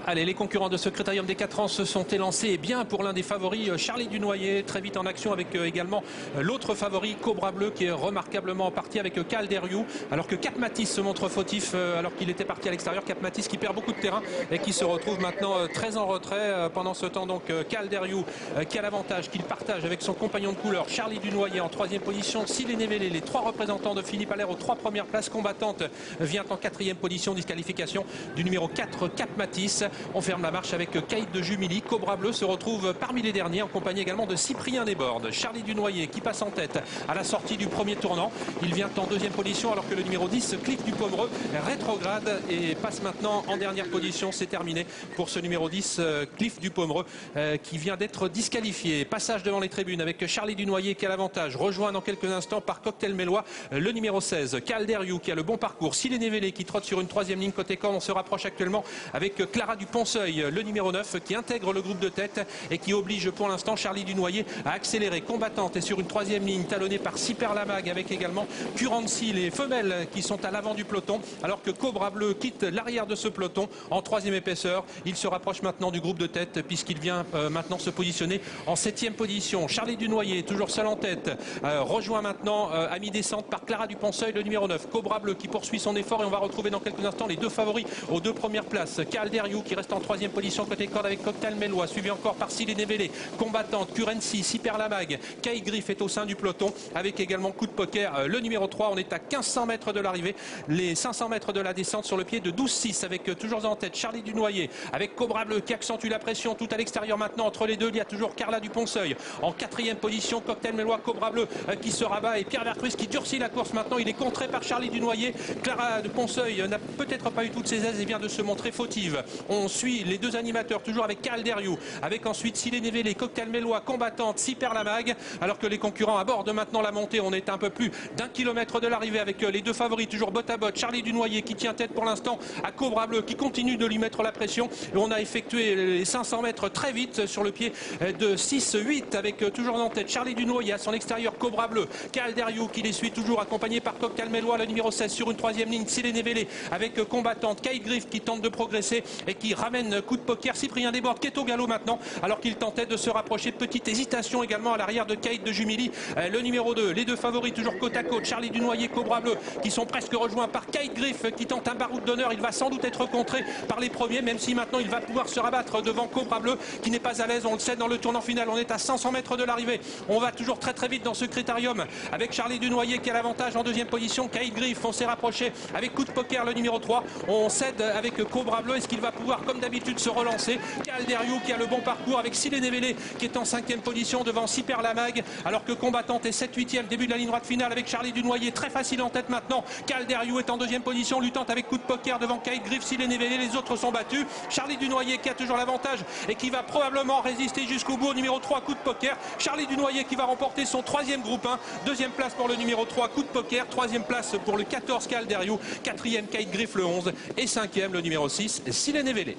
Allez, les concurrents de ce critérium des 4 ans se sont élancés et bien pour l'un des favoris, Charlie Dunoyer, très vite en action avec également l'autre favori, Cobra Bleu, qui est remarquablement parti avec Calderiou, alors que Cap Matisse se montre fautif alors qu'il était parti à l'extérieur. Cap Matisse qui perd beaucoup de terrain et qui se retrouve maintenant très en retrait. Pendant ce temps, donc Calderiou qui a l'avantage, qu'il partage avec son compagnon de couleur, Charlie Dunoyer en 3e position. Silene Vele, les 3 représentants de Philippe Allaire aux 3 premières places combattantes, vient en 4e position, disqualification du numéro 4, Cap Matisse. On ferme la marche avec Caïd de Jumilly. Cobra Bleu se retrouve parmi les derniers en compagnie également de Cyprien Desbordes. Charlie Dunoyer qui passe en tête à la sortie du premier tournant. Il vient en 2e position alors que le numéro 10, Cliff du Pomereux, rétrograde et passe maintenant en dernière position. C'est terminé pour ce numéro 10, Cliff du Pomereux, qui vient d'être disqualifié. Passage devant les tribunes avec Charlie Dunoyer qui a l'avantage. Rejoint dans quelques instants par Cocktail Mélois, le numéro 16, Calderiou qui a le bon parcours. Silene Vele qui trotte sur une 3e ligne côté camp. On se rapproche actuellement avec Clara Duponceuil, le numéro 9, qui intègre le groupe de tête et qui oblige pour l'instant Charlie Dunoyer à accélérer. Combattante est sur une 3e ligne talonnée par Super Lamag avec également Curancy, les femelles qui sont à l'avant du peloton, alors que Cobra Bleu quitte l'arrière de ce peloton en 3e épaisseur. Il se rapproche maintenant du groupe de tête puisqu'il vient maintenant se positionner en 7e position. Charlie Dunoyer, toujours seul en tête, rejoint maintenant à mi-descente par Clara Duponceuil, le numéro 9. Cobra Bleu qui poursuit son effort et on va retrouver dans quelques instants les 2 favoris aux 2 premières places. Calderiou qui reste en 3e position côté corde avec Cocktail Mélois, suivi encore par Silene Vele, combattante, Curancy, Super Lamag. Kai Griff est au sein du peloton avec également Coup de Poker, le numéro 3. On est à 1500 mètres de l'arrivée, les 500 mètres de la descente sur le pied de 12-6 avec toujours en tête Charlie Dunoyer, avec Cobra Bleu qui accentue la pression tout à l'extérieur maintenant entre les deux. Il y a toujours Carla Duponceuil en 4e position, Cocktail Mélois, Cobra Bleu qui se rabat et Pierre Vercruis qui durcit la course maintenant. Il est contré par Charlie Dunoyer. Clara Duponceuil n'a peut-être pas eu toutes ses aises et vient de se montrer fautive. On suit les 2 animateurs toujours avec Calderiou, avec ensuite Silene Vele, Cocktail Mélois, combattante, Super Lamag, alors que les concurrents abordent maintenant la montée. On est à un peu plus d'1 kilomètre de l'arrivée avec les 2 favoris toujours botte à botte. Charlie Dunoyer qui tient tête pour l'instant à Cobra Bleu qui continue de lui mettre la pression et on a effectué les 500 mètres très vite sur le pied de 6-8 avec toujours en tête Charlie Dunoyer à son extérieur, Cobra Bleu, Calderiou qui les suit toujours accompagné par Cocktail Mélois, le numéro 16 sur une 3e ligne, Silene Vele avec combattante, Kai Griff qui tente de progresser et qui ramène Coup de Poker, Cyprien Desbordes qui est au galop maintenant alors qu'il tentait de se rapprocher. Petite hésitation également à l'arrière de Caïd de Jumilly, le numéro 2. Les 2 favoris toujours côte à côte, Charlie Dunoyer, Cobra Bleu qui sont presque rejoints par Kai Griff qui tente un baroud d'honneur. Il va sans doute être contré par les premiers, même si maintenant il va pouvoir se rabattre devant Cobra Bleu qui n'est pas à l'aise. On le sait dans le tournant final. On est à 500 mètres de l'arrivée. On va toujours très vite dans ce critérium avec Charlie Dunoyer qui a l'avantage en 2e position. Caïd Griff, on s'est rapproché avec Coup de Poker, le numéro 3. On cède avec Cobra Bleu. Est-ce qu'il va pouvoir comme d'habitude se relancer? Calderiou qui a le bon parcours avec Silene Vele qui est en 5e position devant Super Lamag, alors que combattante est 7-8e, début de la ligne droite finale avec Charlie Dunoyer très facile en tête maintenant. Calderiou est en 2e position, luttante avec Coup de Poker devant Caïd Griff, Silene Vele, les autres sont battus. Charlie Dunoyer qui a toujours l'avantage et qui va probablement résister jusqu'au bout. Numéro 3, Coup de Poker. Charlie Dunoyer qui va remporter son 3e groupe 1. 2e place pour le numéro 3, Coup de Poker. 3e place pour le 14, Calderiou. 4e, Caïd Griff, le 11. Et 5e, le numéro 6, Silene Vele.